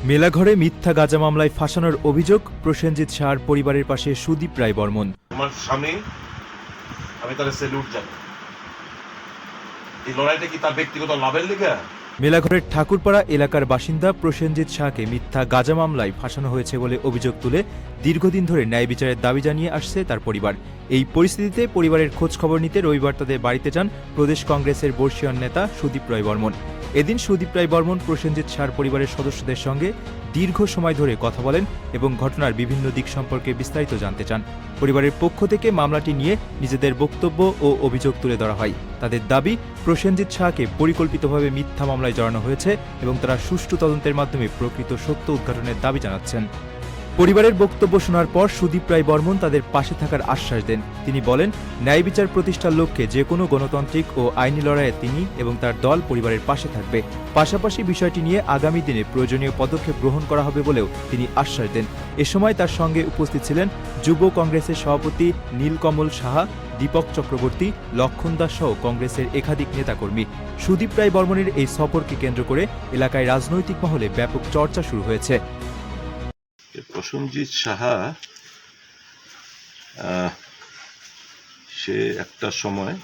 মেলাঘরে মিথ্যা গাঁজা মামলায় ফাঁসানোর অভিযোগ প্রসেনজিৎ সাহার পরিবারের পাশে সুদীপ রায় বর্মন। আমার স্বামী, আমি তার স্যালুট জানাই। এই লড়াইটা কি তার ব্যক্তিগত লাভের লিগে? মেলাঘরের ঠাকুরপাড়া এলাকার বাসিন্দা প্রসেনজিৎ সাহাকে মিথ্যা গাঁজা মামলায় ফাঁসানো হয়েছে বলে অভিযোগ তুলে দীর্ঘদিন ধরে ন্যায় বিচারের দাবি জানিয়ে আসছে তার পরিবার। এই পরিস্থিতিতে পরিবারের খোঁজ খবর নিতে রবিবার তাদের বাড়িতে যান প্রদেশ কংগ্রেসের বর্ষীয়ান নেতা সুদীপ রায় বর্মন। এদিন সুদীপ রায় বর্মন প্রসেনজিৎ সাহার পরিবারের সদস্যদের সঙ্গে দীর্ঘ সময় ধরে কথা বলেন এবং ঘটনার বিভিন্ন দিক সম্পর্কে বিস্তারিত জানতে চান। পরিবারের পক্ষ থেকে মামলাটি নিয়ে নিজেদের বক্তব্য ও অভিযোগ তুলে ধরা হয়। তাদের দাবি, প্রসেনজিৎ সাহাকে পরিকল্পিতভাবে মিথ্যা মামলায় জড়ানো হয়েছে এবং তারা সুষ্ঠু তদন্তের মাধ্যমে প্রকৃত সত্য উদ্ঘাটনের দাবি জানাচ্ছেন। পরিবারের বক্তব্য শোনার পর সুদীপ রায় বর্মন তাদের পাশে থাকার আশ্বাস দেন। তিনি বলেন, ন্যায় বিচার প্রতিষ্ঠার লক্ষ্যে যে কোনো গণতান্ত্রিক ও আইনি লড়াইয়ে তিনি এবং তার দল পরিবারের পাশে থাকবে। পাশাপাশি বিষয়টি নিয়ে আগামী দিনে প্রয়োজনীয় পদক্ষেপ গ্রহণ করা হবে বলেও তিনি আশ্বাস দেন। এ সময় তার সঙ্গে উপস্থিত ছিলেন যুব কংগ্রেসের সভাপতি নীলকমল সাহা, দীপক চক্রবর্তী, লক্ষণ দাস সহ কংগ্রেসের একাধিক নেতাকর্মী। সুদীপ রায় বর্মনের এই সফরকে কেন্দ্র করে এলাকায় রাজনৈতিক মহলে ব্যাপক চর্চা শুরু হয়েছে। প্রসেনজিৎ সাহা সে একটা সময়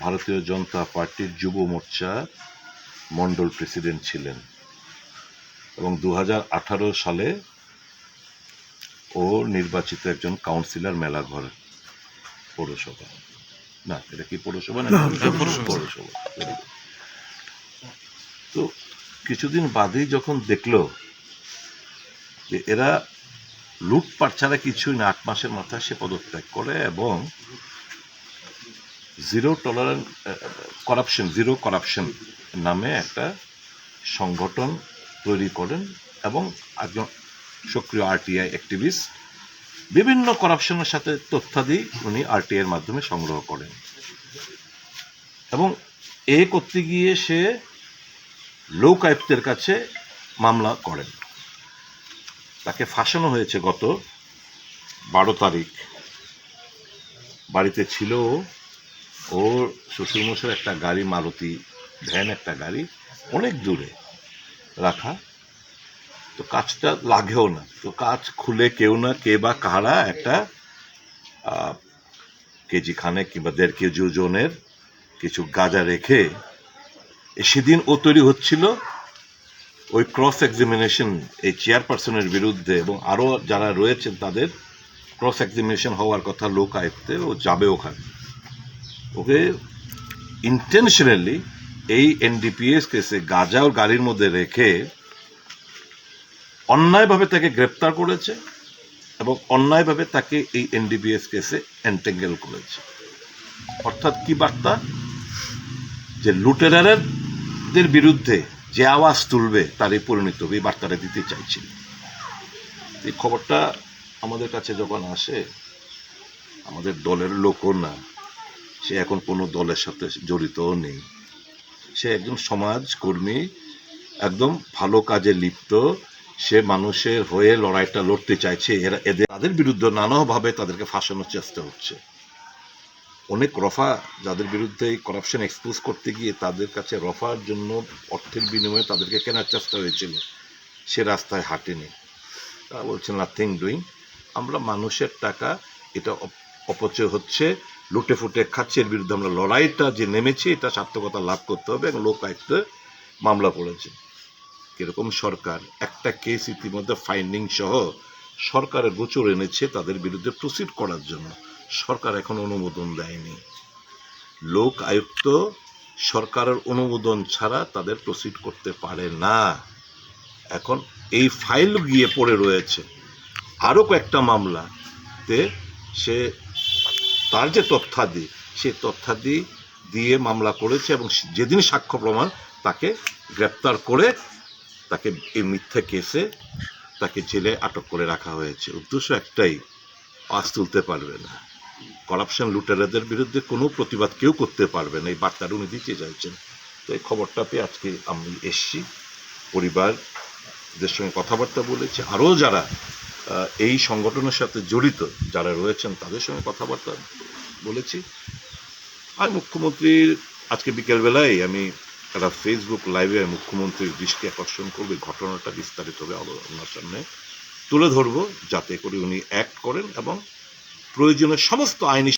ভারতীয় জনতা পার্টির যুব মোর্চা মন্ডল প্রেসিডেন্ট ছিলেন এবং 2018 সালে ও নির্বাচিত একজন কাউন্সিলর মেলাঘর পৌরসভা। না, এটা কি পৌরসভা? না, পৌরসভা। তো কিছুদিন বাদেই যখন দেখলো যে এরা লুটপাট ছাড়া কিছুই না, 8 মাসের মাথায় সে পদত্যাগ করে এবং জিরো করাপশন নামে একটা সংগঠন তৈরি করেন এবং একজন সক্রিয় আরটিআই অ্যাক্টিভিস্ট। বিভিন্ন করাপশনের সাথে তথ্যাদি উনি আরটিআই এর মাধ্যমে সংগ্রহ করেন এবং এ করতে গিয়ে সে লোক আয়ুক্তের কাছে মামলা করেন। তাকে ফাঁসানো হয়েছে গত 12 তারিখ। বাড়িতে ছিল ওর শ্বশুরমশাইয়ের একটা গাড়ি, মারুতি ভ্যান, একটা গাড়ি অনেক দূরে রাখা। তো কাজটা লাগেও না, তো কাজ খুলে কেউ না কে বা কাহারা একটা কেজি খানেক কিংবা 1.5 কেজি ওজনের কিছু গাঁজা রেখে সেদিন ও তৈরি হচ্ছিল ওই ক্রস এক্সামিনেশন এই চেয়ারপারসনের বিরুদ্ধে এবং আরও যারা রয়েছেন তাদের ক্রস এক্সামিনেশন হওয়ার কথা লোক আয়ত্তে। ও যাবে ওখানে, ওকে ইন্টেনশনালি এই এনডিপিএস কেসে গাঁজা ওর গাড়ির মধ্যে রেখে অন্যায়ভাবে তাকে গ্রেপ্তার করেছে এবং অন্যায়ভাবে তাকে এই এনডিপিএস কেসে এন্টেঙ্গেল করেছে। অর্থাৎ কি বার্তা? যে লুটেরারদের বিরুদ্ধে যে আওয়াজ তুলবে তারই পরিণত হবে, এই বার্তাটা দিতে চাইছি। এই খবরটা আমাদের কাছে যখন আসে, আমাদের দলের লোকও না, সে এখন কোনো দলের সাথে জড়িতও নেই, সে একজন সমাজকর্মী, একদম ভালো কাজে লিপ্ত, সে মানুষের হয়ে লড়াইটা লড়তে চাইছে। তাদের বিরুদ্ধে নানাভাবে তাদেরকে ফাঁসানোর চেষ্টা হচ্ছে। অনেক রফা যাদের বিরুদ্ধে এই করাপশন এক্সপোজ করতে গিয়ে তাদের কাছে রফার জন্য অর্থের বিনিময়ে তাদেরকে কেনার চেষ্টা হয়েছিল, সে রাস্তায় হাঁটেনি। তারা বলছেন নাথিং ডুইং, আমরা মানুষের টাকা এটা অপচয় হচ্ছে, লুটে ফুটে খাচ্ছে, এর বিরুদ্ধে আমরা লড়াইটা যে নেমেছি এটা সার্থকতা লাভ করতে হবে এবং লোক আয়ুক্ত মামলা করেছে। কিরকম সরকার একটা কেস ইতিমধ্যে ফাইন্ডিং সহ সরকারের গোচর এনেছে তাদের বিরুদ্ধে প্রসিড করার জন্য, সরকার এখন অনুমোদন দেয়নি। লোক আয়ুক্ত সরকারের অনুমোদন ছাড়া তাদের প্রসিড করতে পারে না। এখন এই ফাইল গিয়ে পড়ে রয়েছে আরও কয়েকটা মামলাতে। সে তার যে তথ্যাদি, সে তথ্যাদি দিয়ে মামলা করেছে এবং যেদিন সাক্ষ্য প্রমাণ তাকে গ্রেপ্তার করে তাকে এই মিথ্যা কেসে তাকে জেলে আটক করে রাখা হয়েছে। উদ্দেশ্য একটাই, আওয়াজ তুলতে পারবে না, করাপশন লুটেরাদের বিরুদ্ধে কোনো প্রতিবাদ কেউ করতে পারবে না, এই বার্তাটা উনি দিতে চাইছেন। তো এই খবরটা পেয়ে আজকে আমি এসছি, পরিবারদের সঙ্গে কথাবার্তা বলেছি, আরও যারা এই সংগঠনের সাথে জড়িত যারা রয়েছেন তাদের সঙ্গে কথাবার্তা বলেছি। আর মুখ্যমন্ত্রীর আজকে বিকেলবেলায় আমি একটা ফেসবুক লাইভে মুখ্যমন্ত্রীর দৃষ্টি আকর্ষণ করবে, ঘটনাটা বিস্তারিতভাবে ওনার সামনে তুলে ধরবো, যাতে করে উনি অ্যাক্ট করেন এবং প্রয়োজনীয় সমস্ত আইনি